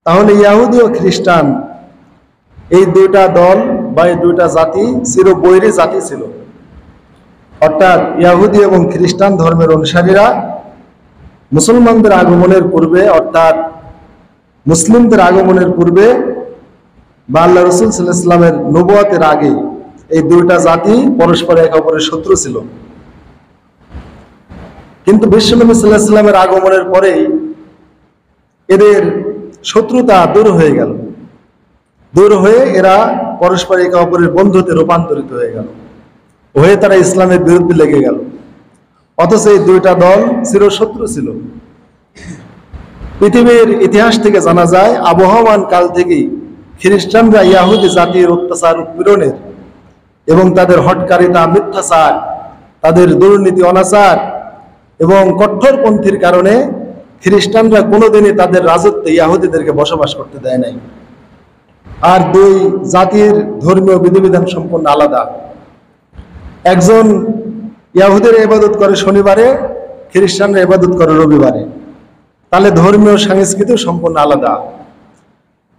তাহলে ইহুদি ও খ্রিস্টান এই দুইটা দল বা এই দুইটা জাতি চিরবৈরী জাতি ছিল। অর্থাৎ ইহুদি এবং খ্রিস্টান ধর্মের অনুসারীরা মুসলমানদের আগমনের পূর্বে, অর্থাৎ মুসলিমদের আগমনের পূর্বে বা আল্লাহ রসুল সাল্লাল্লাহু আলাইহি ওয়াসাল্লামের নবুয়তের আগে এই দুইটা জাতি পরস্পর একে অপরের শত্রু ছিল। কিন্তু বিশ্বনবী সাল্লাল্লাহু আলাইহি ওয়াসাল্লামের আগমনের পরেই এদের শত্রুতা দূর হয়ে গেল। দূর হয়ে এরা পরস্পর একে অপরের বন্ধুতে রূপান্তরিত হয়ে গেল, হয়ে তারা ইসলামের বিরুদ্ধে লেগে গেল। অথচ এই দুইটা দল চিরশত্রু ছিল। পৃথিবীর ইতিহাস থেকে জানা যায়, আবহমান কাল থেকেই খ্রিস্টানরা ইহুদি জাতির অত্যাচার উৎপীড়নের এবং তাদের হঠকারিতা, মিথ্যাচার, তাদের দুর্নীতি, অনাচার এবং কঠোরপন্থীর কারণে খ্রিস্টানরা কোনোদিনই তাদের রাজত্বে ইহুদিদেরকে বসবাস করতে দেয় নাই। আর দুই জাতির ধর্মীয় বিধিবিধান সম্পূর্ণ আলাদা। একজন ইহুদিরা ইবাদত করে শনিবারে, খ্রিস্টানরা ইবাদত করে রবিবারে। তাহলে ধর্মীয় সংস্কৃতি সম্পূর্ণ আলাদা।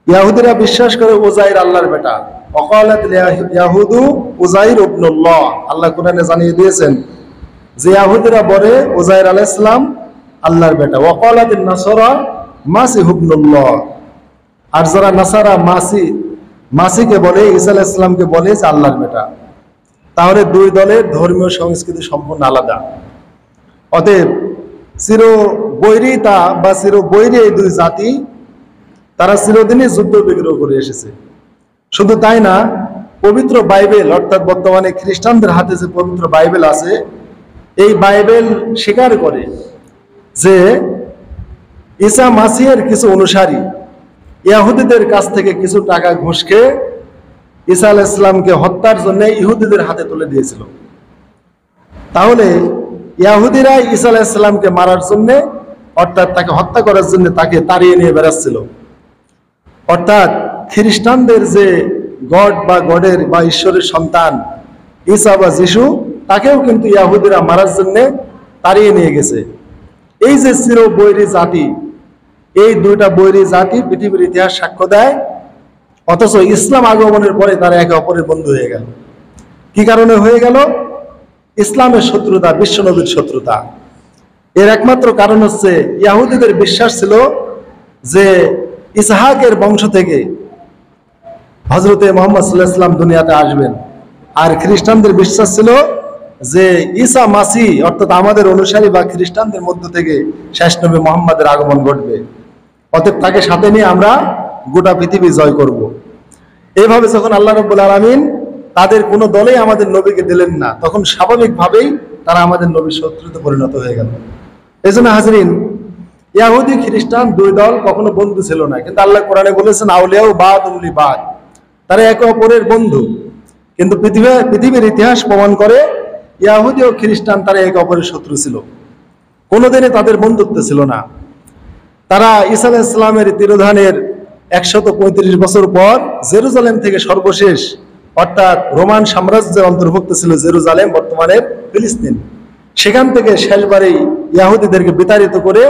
ইহুদিরা বিশ্বাস করে উজাইর আল্লাহর বেটা, ওয়াকালাতিল ইয়াহুদু উজাইর ইবনুল্লাহ। আল্লাহ কোরআনে জানিয়ে দিয়েছেন যে ইহুদিরা বলে উজাইর আলাইহিস সালাম আল্লাহর বেটা। ওয়াকালাতিন নাসারা মাসিহ ইবনুল্লাহ। আর যারা নাসারা মাসিকে বলে, ঈসা আলাইহিস সালামকে বলে যে আল্লাহর বেটা। তাহলে দুই দলের ধর্মীয় সংস্কৃতি সম্পূর্ণ আলাদা। অতএব চিরবৈরিতা বা চিরবৈরী এই দুই জাতি তারা চিরদিনই যুদ্ধ বিগ্রহ করে এসেছে। শুধু তাই না, পবিত্র বাইবেল, অর্থাৎ বর্তমানে খ্রিস্টানদের হাতে যে পবিত্র বাইবেল আছে, এই বাইবেল স্বীকার করে যে ঈসা মাসিহের কিছু অনুসারী ইহুদিদের কাছ থেকে কিছু টাকা ঘুষ খেয়ে ঈসা আলাইহিস সালামকে হত্যার জন্য ইহুদিদের হাতে তুলে দিয়েছিল। তাহলে ইহুদিরা ঈসা আলাইহিস সালামকে মারার জন্য, অর্থাৎ তাকে হত্যা করার জন্য তাকে তাড়িয়ে নিয়ে বেড়াচ্ছিল। অর্থাৎ খ্রিস্টানদের যে গড বা গডের বা ঈশ্বরের সন্তান ঈসা বা যিশু, তাকেও কিন্তু ইহুদিরা মারার জন্য তাড়িয়ে নিয়ে গেছে। এই যে চিরবৈরী জাতি, এই দুইটা বৈরী জাতি পৃথিবীর ইতিহাস সাক্ষ্য দেয়। অথচ ইসলাম আগমনের পরে তারা একে অপরের বন্ধু হয়ে গেল। কি কারণে হয়ে গেল? ইসলামের শত্রুতা, বিশ্বনবীর শত্রুতা। এর একমাত্র কারণ হচ্ছে ইহুদিদের বিশ্বাস ছিল যে ইসহাকের বংশ থেকে হযরতে মুহাম্মদ সাল্লাল্লাহু আলাইহি ওয়াসাল্লাম দুনিয়াতে আসবেন। আর খ্রিস্টানদের বিশ্বাস ছিল যে ঈসা মাসিহ, অর্থাৎ আমাদের অনুসারী বা খ্রিস্টানদের মধ্য থেকে শেষ নবী মুহাম্মদের আগমন ঘটবে। অতএব তাকে সাথে নিয়ে আমরা গোটা পৃথিবী জয় করব। এইভাবে যখন আল্লাহ রাব্বুল আলামিন তাদের কোনো দলেই আমাদের নবীকে দিলেন না, তখন স্বাভাবিকভাবেই তারা আমাদের নবীর শত্রুতে পরিণত হয়ে গেল। এই জন্য হাজরিন, ইহুদি খ্রিস্টান দুই দল কখনো বন্ধু ছিল না, কিন্তু আল্লাহ কোরআনে বলেছেন আউলিয়াউ বাদুম লিবাদ, তারা একে অপরের বন্ধু। কিন্তু পৃথিবীর ইতিহাস প্রমাণ করে ইহুদি ও খ্রিস্টান তারা একে অপরের শত্রু ছিল, কোনোদিনই তাদের বন্ধুত্ব ছিল না। তারা ঈসা আলাইহিস সালামের তিরোধানের 135 বছর পর জেরুজালেম থেকে সর্বশেষ, অর্থাৎ রোমান সাম্রাজ্যের অন্তর্ভুক্ত ছিল জেরুজালেম, বর্তমানের ফিলিস্তিন, সেখান থেকে শেষবারেই ইহুদিদেরকে বিতাড়িত করে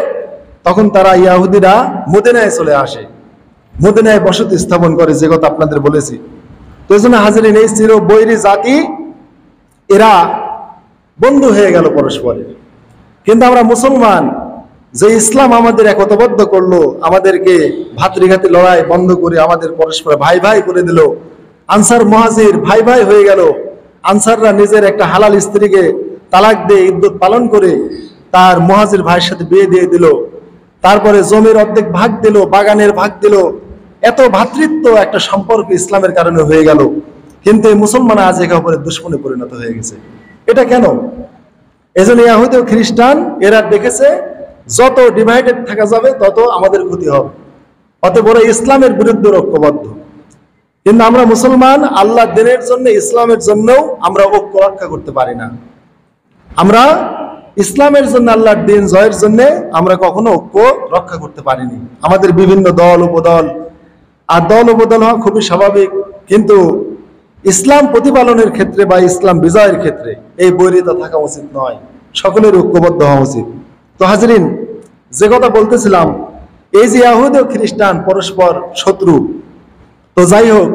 তখন তারা ইহুদিরা মদিনায় চলে আসে, মদিনায় বসতি স্থাপন করে, যে কথা আপনাদের বলেছি। তো এই জন্য হাজরিন, এই চিরবৈরী জাতি এরা বন্ধু হয়ে গেল পরস্পরের। কিন্তু আমরা মুসলমান, যে ইসলাম আমাদের একতাবদ্ধ করলো, আমাদেরকে ভাতৃঘাতী লড়াই বন্ধ করে আমাদের পরস্পর ভাই ভাই করে দিল, আনসার মুহাজির ভাই ভাই হয়ে গেল। আনসাররা নিজের একটা হালাল স্ত্রীকে তালাক দিয়ে ইদ্যত পালন করে তার মুহাজির ভাইয়ের সাথে বিয়ে দিয়ে দিল, তারপরে জমির অর্ধেক ভাগ দিল, বাগানের ভাগ দিল। এত ভ্রাতৃত্ব একটা সম্পর্ক ইসলামের কারণে হয়ে গেল। কিন্তু এই মুসলমান আজ একে অপরের দুশমনে পরিণত হয়ে গেছে। এটা কেন? এজন্য ইহুদি ও খ্রিস্টান এরা দেখেছে যত ডিভাইডেড থাকা যাবে তত আমাদের ক্ষতি হবে, অতএব ওরা ইসলামের বিরুদ্ধে ঐক্যবদ্ধ। কিন্তু আমরা মুসলমান আল্লাহ দিনের জন্য, ইসলামের জন্যও আমরা ঐক্য রক্ষা করতে পারি না। আমরা ইসলামের জন্য, আল্লাহর দিন জয়ের জন্য আমরা কখনো ঐক্য রক্ষা করতে পারিনি। আমাদের বিভিন্ন দল উপদল, আর দল উপদল হওয়া খুবই স্বাভাবিক, কিন্তু ইসলাম প্রতিপালনের ক্ষেত্রে বা ইসলাম বিজয়ের ক্ষেত্রে এই বৈরিতা থাকা উচিত নয়, সকলের ঐক্যবদ্ধ হওয়া উচিত। তো হাজরিন, যে কথা বলতেছিলাম এই যে ইয়াহুদ ও খ্রিস্টান পরস্পর শত্রু, তো যাই হোক,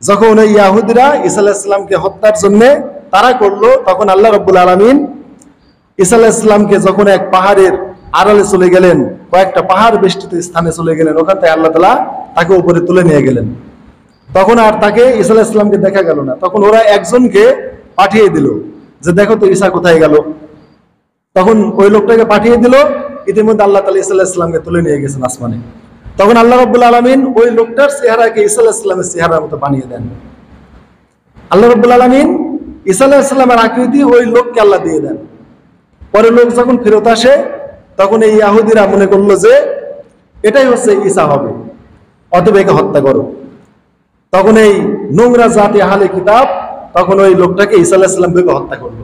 যখন ওই ইয়াহুদিরা ঈসা আলাইহিস সালামকে হত্যার জন্য তারা করলো, তখন আল্লাহ রাব্বুল আলামিন ঈসা আলাইহিস সালামকে যখন এক পাহাড়ের আড়ালে চলে গেলেন, কয়েকটা পাহাড় বেষ্টিত স্থানে চলে গেলেন, ওখান থেকে আল্লাহ তাআলা তাকে উপরে তুলে নিয়ে গেলেন। তখন আর তাকে ঈসা আলাইহিস সালামকে দেখা গেল না। তখন ওরা একজনকে পাঠিয়ে দিল যে দেখো তো ঈসা কোথায় গেল। তখন ওই লোকটাকে পাঠিয়ে দিল, ইতিমধ্যে আল্লাহ তাআলা ঈসা আলাইহিস সালামকে তুলে নিয়ে গেছেন আসমানে। তখন আল্লাহ রাব্বুল আলামিন ওই লোকটার চেহারাকে ঈসা আলাইহিস সালামের চেহারার মতো বানিয়ে দেন। আল্লাহ রাব্বুল আলামিন ঈসা আলাইহিস সালামের আকৃতি ওই লোককে আল্লাহ দিয়ে দেন। পরে লোক যখন ফেরত আসে, তখন এই ইহুদিরা মনে করলো যে এটাই হচ্ছে ঈসা হবে, অতএব একে হত্যা করো। তখন এই নোংরা জাতি আহলে কিতাব তখন ওই লোকটাকে ঈসা আলাইহিস সালাম ভেবে হত্যা করলো।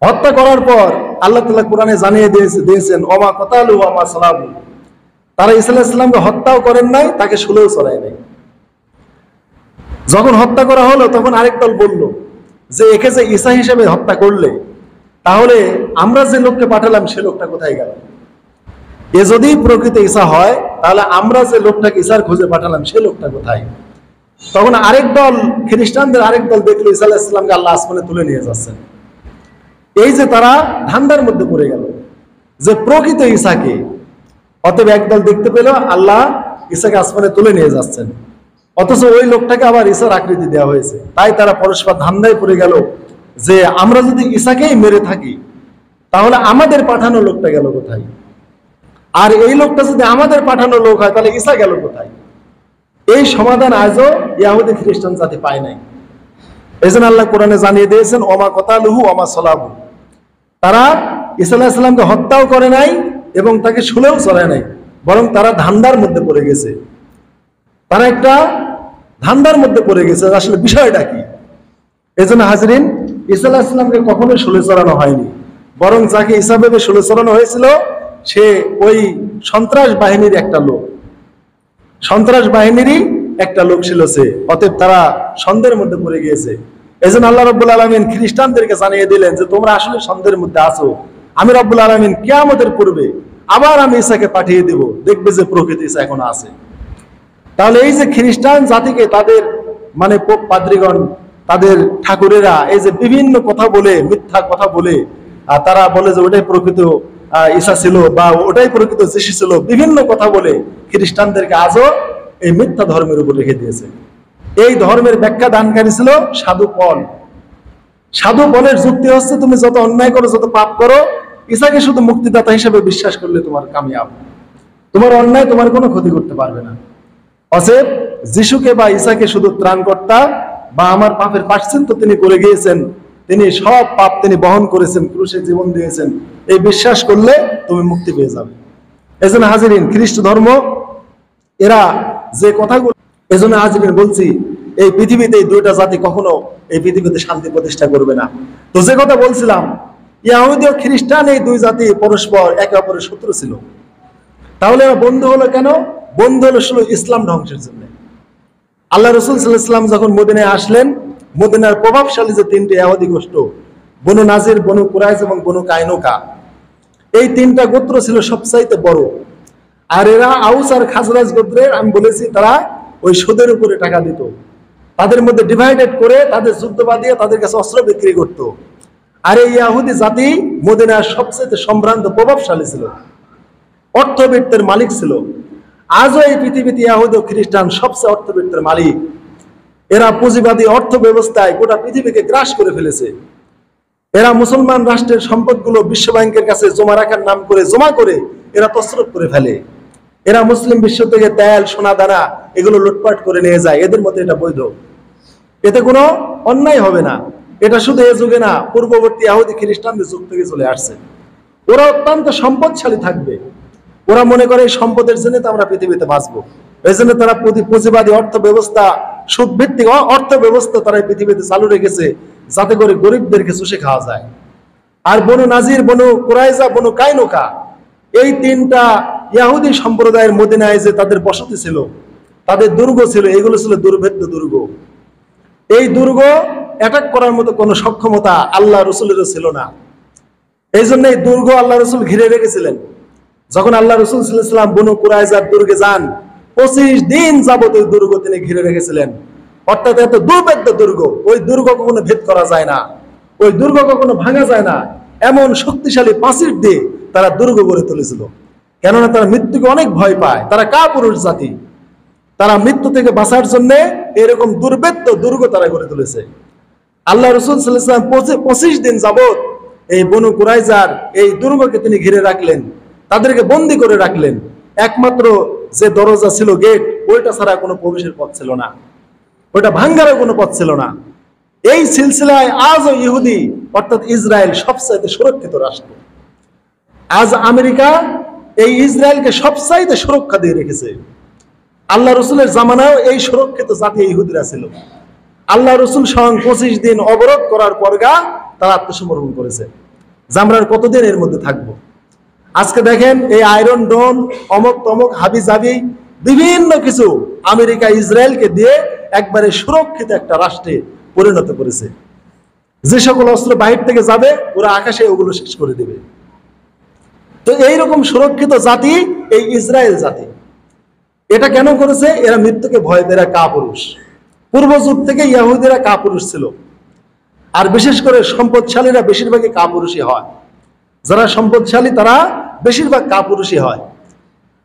হত্যা করার পর আল্লাহ তাআলা কোরআনে জানিয়ে দিয়েছেন ওমা কাতালু ওয়া মা সালাবু, তারা ঈসা আলাইহিস সালামকে হত্যাও করেন নাই, তাকে শুলেও চড়ায় নাই। যখন হত্যা করা হলো, তখন আরেক দল বলল যে একে যে ঈসা হিসেবে হত্যা করলে, তাহলে আমরা যে লোককে পাঠালাম সে লোকটা কোথায় গেল? এ যদি প্রকৃত ঈসা হয়, তাহলে আমরা যে লোকটাকে ঈসার খোঁজে পাঠালাম সে লোকটা কোথায়? তখন আরেক দল, খ্রিস্টানদের আরেক দল দেখলো ঈসা আলাইহিস সালামকে আল্লাহ আসমানে তুলে নিয়ে যাচ্ছেন। এই যে তারা ধান্দার মধ্যে পড়ে গেল যে প্রকৃত ঈসাকে, অতএব একদল দেখতে পেল আল্লাহ ঈসাকে আসমানে তুলে নিয়ে যাচ্ছেন, অথচ ওই লোকটাকে আবার ঈসার আকৃতি দেওয়া হয়েছে। তাই তারা পরস্পর ধান্দায় পড়ে গেল যে আমরা যদি ঈসাকেই মেরে থাকি, তাহলে আমাদের পাঠানো লোকটা গেল কোথায়? আর এই লোকটা যদি আমাদের পাঠানো লোক হয়, তাহলে ঈসা গেল কোথায়? এই সমাধান আজও ইহুদি খ্রিস্টান জাতি পায় নাই। এই জন্য আল্লাহ কোরআনে জানিয়ে দিয়েছেন ওমা কাতালুহু ওয়া মা সালাবু, তারা ঈসা আলাইহিস সালামকে হত্যাও করে নাই এবং তাকে শুলেও চড়ায় নাই, বরং তারা ধান্দার মধ্যে পড়ে গেছে। তারা একটা ধান্দার মধ্যে পড়ে গেছে, আসলে বিষয়টা কি। এই জন্য হাজরিন, ঈসা আলাইহিস সালামকে কখনোই শুলে চড়ানো হয়নি, বরং যাকে ঈসা ভেবে শুলে চড়ানো হয়েছিল সে ওই সন্ত্রাস বাহিনীর একটা লোক, সন্ত্রাস বাহিনীরই একটা লোক ছিল সে। অতএব তারা সন্দেহের মধ্যে পড়ে গিয়েছে। এই জন্য আল্লাহ রাব্বুল আলামিন খ্রিস্টানদেরকে জানিয়ে দিলেন যে তোমরা আসলে সন্দেহের মধ্যে আছো, আমি রাব্বুল আলামিন কিয়ামতের পূর্বে আবার আমি ঈসাকে পাঠিয়ে দেব, দেখবে যে প্রকৃত ঈসা এখনো আছে। তাহলে এই যে খ্রিস্টান জাতিকে তাদের মানে পোপ পাদ্রীগণ, তাদের ঠাকুরেরা এই যে বিভিন্ন কথা বলে, মিথ্যা কথা বলে, তারা বলে যে ওটাই প্রকৃত ঈসা ছিল বা ওটাই প্রকৃত যিশু ছিল, বিভিন্ন কথা বলে খ্রিস্টানদেরকে আজও এই মিথ্যা ধর্মের উপর রেখে দিয়েছে। এই ধর্মের ব্যাখ্যা দানকারী ছিল সাধু পল। সাধু পলের যুক্তি হচ্ছে তুমি যত অন্যায় করো, যত পাপ করো, ঈসাকে শুধু মুক্তিদাতা হিসেবে বিশ্বাস করলে তোমার কামিয়াব, তোমার অন্যায় তোমার কোনো ক্ষতি করতে পারবে না। অতএব যিশুকে বা ঈসাকে শুধু ত্রাণকর্তা বা আমার পাপের প্রায়শ্চিত্ত তিনি করে গিয়েছেন, তিনি সব পাপ তিনি বহন করেছেন, ক্রুশে জীবন দিয়েছেন, এই বিশ্বাস করলে তুমি মুক্তি পেয়ে যাবে। এজন্য হাজিরিন, খ্রিস্ট ধর্ম এরা যে কথাগুলো, এজন্য হাজিরিন বলছি, এই পৃথিবীতে এই দুইটা জাতি কখনো এই পৃথিবীতে শান্তি প্রতিষ্ঠা করবে না। তো যে কথা বলছিলাম, ইহুদি ও খ্রিস্টান এই দুই জাতি পরস্পর একে অপরের শত্রু ছিল। তাহলে বন্ধু হলো কেন? বন্ধু হলো শুধু ইসলাম ধ্বংসের জন্য। আল্লাহ রাসূল সাল্লাল্লাহু আলাইহি ওয়াসাল্লাম যখন মদিনায় আসলেন, মদিনার প্রভাবশালী যে তিনটি ইহুদি গোষ্ঠ, বনু নাজির, বনু কুরাইজ এবং বনু কায়নুকা, এই তিনটা গোত্র ছিল সবচাইতে বড়। আর এরা আউস আর খাজরাজ গোত্রের, আমি বলেছি, তারা ওই সুদের উপরে টাকা দিত, তাদের মধ্যে ডিভাইডেড করে তাদের যুদ্ধ বাঁধিয়ে তাদের কাছে অস্ত্র বিক্রি করত। আর এই ইহুদি জাতি মদিনার সবচেয়ে সম্ভ্রান্ত প্রভাবশালী ছিল, অর্থবিত্তের মালিক ছিল। আজও এই পৃথিবীতে ইহুদি ও খ্রিস্টান সবচেয়ে অর্থবিত্তের মালিক। এরা পুঁজিবাদী অর্থ ব্যবস্থায় গোটা পৃথিবীকে গ্রাস করে ফেলেছে। এরা মুসলমান রাষ্ট্রের সম্পদগুলো বিশ্ব ব্যাংকের কাছে জমা রাখার নাম করে জমা করে এরা তছরূপ করে ফেলে। এরা মুসলিম বিশ্ব থেকে তেল, সোনা দানা এগুলো লুটপাট করে নিয়ে যায়। এদের মধ্যে এটা বৈধ, এতে কোনো অন্যায় হবে না। এটা শুধু এ যুগে না, পূর্ববর্তী ইহুদি খ্রিস্টানদের যুগ থেকে চলে আসছে। ওরা অত্যন্ত সম্পদশালী থাকবে, ওরা মনে করে এই সম্পদের জন্য তো আমরা পৃথিবীতে বাঁচবো। এই জন্য তারা পুঁজিবাদী অর্থ ব্যবস্থা, সুদভিত্তিক অর্থ ব্যবস্থা তারা পৃথিবীতে চালু রেখেছে, যাতে করে গরিবদেরকে চুষে খাওয়া যায়। আর বনু নাজির, বনু কুরাইজা, বনু কায়নুকা, এই তিনটা ইহুদি সম্প্রদায়ের মদিনায় যে তাদের বসতি ছিল, তাদের দুর্গ ছিল, এগুলো ছিল দুর্ভেদ্য দুর্গ। এই দুর্গ অ্যাটাক করার মতো কোনো সক্ষমতা আল্লাহ রসুলেরও ছিল না। এই জন্য এই দুর্গ আল্লাহ রসুল ঘিরে রেখেছিলেন। যখন আল্লাহ রাসূল সাল্লাল্লাহু আলাইহি ওয়াসাল্লাম বনু কুরাইজার দুর্গে যান, 25 দিন যাবত ওই দুর্গ তিনি ঘিরে রেখেছিলেন। অর্থাৎ এত দুর্ভেদ্য দুর্গ, ওই দুর্গ কখনো ভেদ করা যায় না, ওই দুর্গ কখনো ভাঙা যায় না। এমন শক্তিশালী প্রাচীর দিয়ে তারা দুর্গ গড়ে তুলেছিল। কেননা তারা মৃত্যুকে অনেক ভয় পায়, তারা কাপুরুষ জাতি। তারা মৃত্যু থেকে বাঁচার জন্য এরকম দুর্ভেদ্য দুর্গ তারা গড়ে তুলেছে। আল্লাহ রাসূল সাল্লাল্লাহু আলাইহি ওয়াসাল্লাম 25 দিন যাবত এই বনু কুরাইজার এই দুর্গকে তিনি ঘিরে রাখলেন, তাদেরকে বন্দী করে রাখলেন। একমাত্র যে দরজা ছিল, গেট, ওইটা ছাড়া কোনো প্রবেশের পথ ছিল না, ওইটা ভাঙ্গারও কোনো পথ ছিল না। এই সিলসিলায় আজও ইহুদি অর্থাৎ ইসরায়েল সবচাইতে সুরক্ষিত রাষ্ট্র। আজ আমেরিকা এই ইসরায়েলকে সবচাইতে সুরক্ষা দিয়ে রেখেছে। আল্লাহ রসুলের জামানায় এই সুরক্ষিত জাতি ইহুদিরা ছিল। আল্লাহ রসুল স্বয়ং 25 দিন অবরোধ করার পরগা তারা আত্মসমর্পণ করেছে যে আমরা কতদিন এর মধ্যে থাকবো। আজকে দেখেন এই আয়রন ডোম, অমক তমক, হাবি জাবি বিভিন্ন কিছু আমেরিকা ইসরায়েলকে দিয়ে একবারে সুরক্ষিত একটা রাষ্ট্রে পরিণত করেছে। যে সকল অস্ত্র বাহির থেকে যাবে ওরা আকাশে ওগুলো শেষ করে দেবে। তো এইরকম সুরক্ষিত জাতি এই ইসরায়েল জাতি। এটা কেন করেছে? এরা মৃত্যুকে ভয় পেয়ে, এরা কাপুরুষ। পূর্ব যুগ থেকে ইহুদিরা কাপুরুষ ছিল। আর বিশেষ করে সম্পদশালীরা বেশিরভাগই কাপুরুষই হয়। যারা সম্পদশালী তারা বেশিরভাগ কাপুরুষই হয়।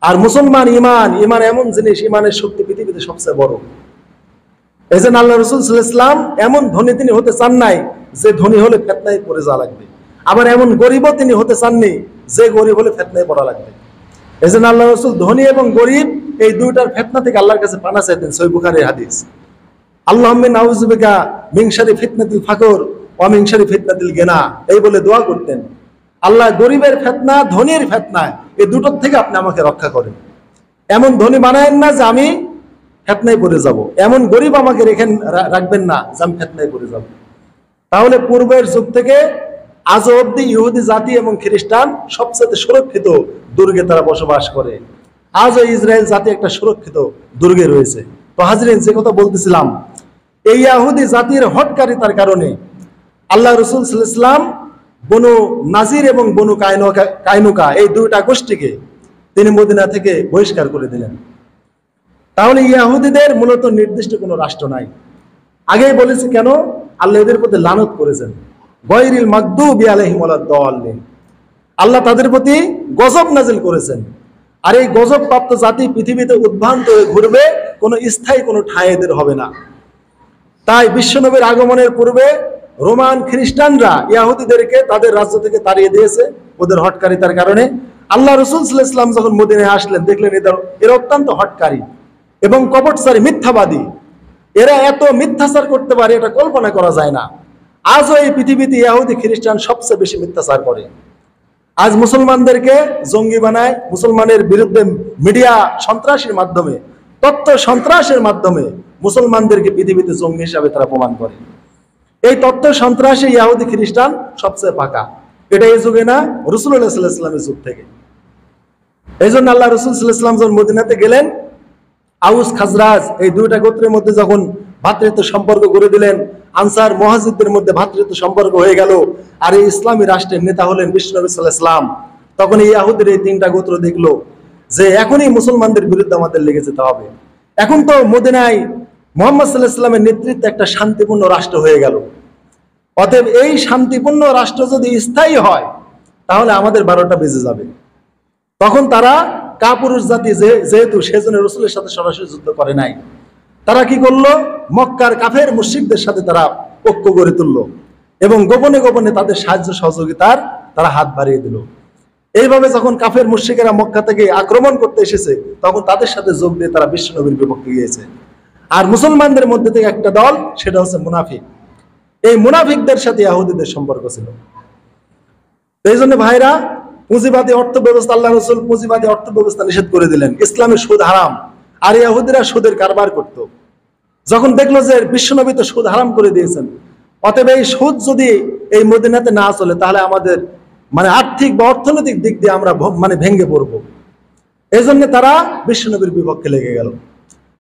আর মুসলমান ইমান এমন জিনিস, ইমানের শক্তি পৃথিবীতে সবচেয়ে বড়। এই জন্য আল্লাহ রাসূল সাল্লাল্লাহু আলাইহি ওয়াসাল্লাম এমন ধনী তিনি হতে চান নাই যে ধনী হলে ফিতনায় পড়ে যাওয়া লাগবে, আবার এমন গরিবও তিনি হতে চাননি যে গরিব হলে ফিতনায় পড়া লাগবে। এই জন্য আল্লাহ রাসূল ধনী এবং গরিব এই দুইটার ফিতনা থেকে আল্লাহর কাছে পানা চাইতেন। সহিহ বুখারীর হাদিস, আল্লাহুম্মা নাউযু বিকা মিন শাররি ফিতনাতিল ফাকর ওয়া মিন শাররি ফিতনাতিল গিনা, এই বলে দোয়া করতেন। আল্লাহ গরিবের ফিতনা, ধনীর ফিতনা, এই দুটোর থেকে আপনি আমাকে রক্ষা করেন। এমন ধনী বানায়েন না যে আমি ফিতনায় পড়ে যাব, এমন গরিব আমাকে রাখবেন না যে আমি ফিতনায় পড়ে যাব। তাহলে পূর্বের যুগ থেকে আজ অবধি ইহুদি জাতি এবং খ্রিস্টান সবচেয়ে সুরক্ষিত দুর্গে তারা বসবাস করে। আজও ইসরায়েল জাতি একটা সুরক্ষিত দুর্গে রয়েছে। তো হাজরিন, যে কথা বলতেছিলাম, এই ইহুদি জাতির হটকারিতার কারণে আল্লাহ রাসূল সাল্লাল্লাহু আলাইহি ওয়াসাল্লাম বনু নাজির এবং বনু কাইনুকা এই দুইটা গোষ্ঠীকে তিনি মদিনা থেকে বহিষ্কার করে দিলেন। তাহলে ইহুদিদের মূলত নির্দিষ্ট কোনো রাষ্ট্র নাই। আগেই বলেছি কেন, আল্লাহ এদের প্রতি লানত করেছেন, গায়রিল মাগদুবি আলাইহিম ওয়ালাদ-দাল্লিন। আল্লাহ তাদের প্রতি গজব নাজিল করেছেন। আর এই গজব প্রাপ্ত জাতি পৃথিবীতে উদ্ভ্রান্ত হয়ে ঘুরবে, কোনো স্থায়ী কোনো ঠাঁই এদের হবে না। তাই বিশ্বনবীর আগমনের পূর্বে রোমান খ্রিস্টানরা ইহুদিদেরকে তাদের রাজ্য থেকে তাড়িয়ে দিয়েছে ওদের হটকারিতার কারণে। আল্লাহ রাসূল সাল্লাল্লাহু আলাইহি ওয়াসাল্লাম যখন মদিনায় আসলেন, দেখলেন এরা অত্যন্ত হটকারী এবং কপটচারী, মিথ্যাবাদী। এরা এত মিথ্যাচার করতে পারে এটা কল্পনা করা যায় না। আজও এই পৃথিবীতে ইহুদি খ্রিস্টান সবচেয়ে বেশি মিথ্যাচার করে। আজ মুসলমানদেরকে জঙ্গি বানায়, মুসলমানের বিরুদ্ধে মিডিয়া সন্ত্রাসের মাধ্যমে, তথ্য সন্ত্রাসের মাধ্যমে মুসলমানদেরকে পৃথিবীতে জঙ্গি হিসাবে তারা প্রমাণ করে। এই তথ্য সন্ত্রাসে ইহুদি খ্রিস্টান সবচেয়ে পাকা। এটা এই যুগে না, রাসূলুল্লাহ সাল্লাল্লাহু আলাইহি ওয়াসাল্লামের যুগ থেকে। এই জন্য আল্লাহ রাসূল সাল্লাল্লাহু আলাইহি ওয়াসাল্লাম যখন মদিনাতে গেলেন, আউস খাজরাজ এই দুইটা গোত্রের মধ্যে যখন ভ্রাতৃত্ব সম্পর্ক গড়ে দিলেন, আনসার মুহাজিরদের মধ্যে ভ্রাতৃত্ব সম্পর্ক হয়ে গেল, আর এই ইসলামী রাষ্ট্রের নেতা হলেন বিশ্বনবী সাল্লাল্লাহু আলাইহি ওয়াসাল্লাম, তখন এই ইহুদির এই তিনটা গোত্র দেখলো যে এখনই মুসলমানদের বিরুদ্ধে আমাদের লেগে যেতে হবে। এখন তো মদিনায় মুহাম্মদ সাল্লাল্লাহু আলাইহি ওয়াসাল্লামের নেতৃত্বে একটা শান্তিপূর্ণ রাষ্ট্র হয়ে গেল। অতএব এই শান্তিপূর্ণ রাষ্ট্র যদি স্থায়ী হয় তাহলে আমাদের 12টা বেজে যাবে। তখন তারা কাপুরুষ জাতি যেহেতু, সেজন্য রাসূলের সাথে সরাসরি যুদ্ধ করে নাই। তারা কি করলো? মক্কার কাফের মুশরিকদের সাথে তারা ঐক্য গড়ে তুললো এবং গোপনে গোপনে তাদের সাহায্য সহযোগিতার তারা হাত বাড়িয়ে দিল। এইভাবে যখন কাফের মুশরিকেরা মক্কা থেকে আক্রমণ করতে এসেছে, তখন তাদের সাথে যোগ দিয়ে তারা বিশ্বনবীর বিপক্ষে গিয়েছে। আর মুসলমানদের মধ্যে থেকে একটা দল, সেটা হচ্ছে মুনাফিক। এই মুনাফিকদের সাথে ইহুদিদের সম্পর্ক ছিল। এই জন্য ভাইরা, পুঁজিবাদী অর্থ ব্যবস্থা, আল্লাহ রাসূল পুঁজিবাদী অর্থ ব্যবস্থা নিষেধ করে দিলেন। ইসলামে সুদ হারাম, আর ইহুদিরা সুদের কারবার করত। যখন দেখলো যে বিশ্বনবী তো সুদ হারাম করে দিয়েছেন, অতএব এই সুদ যদি এই মদিনাতে না চলে তাহলে আমাদের আর্থিক বা অর্থনৈতিক দিক দিয়ে আমরা ভেঙে পড়বো। এই জন্য তারা বিশ্বনবীর বিপক্ষে লেগে গেল।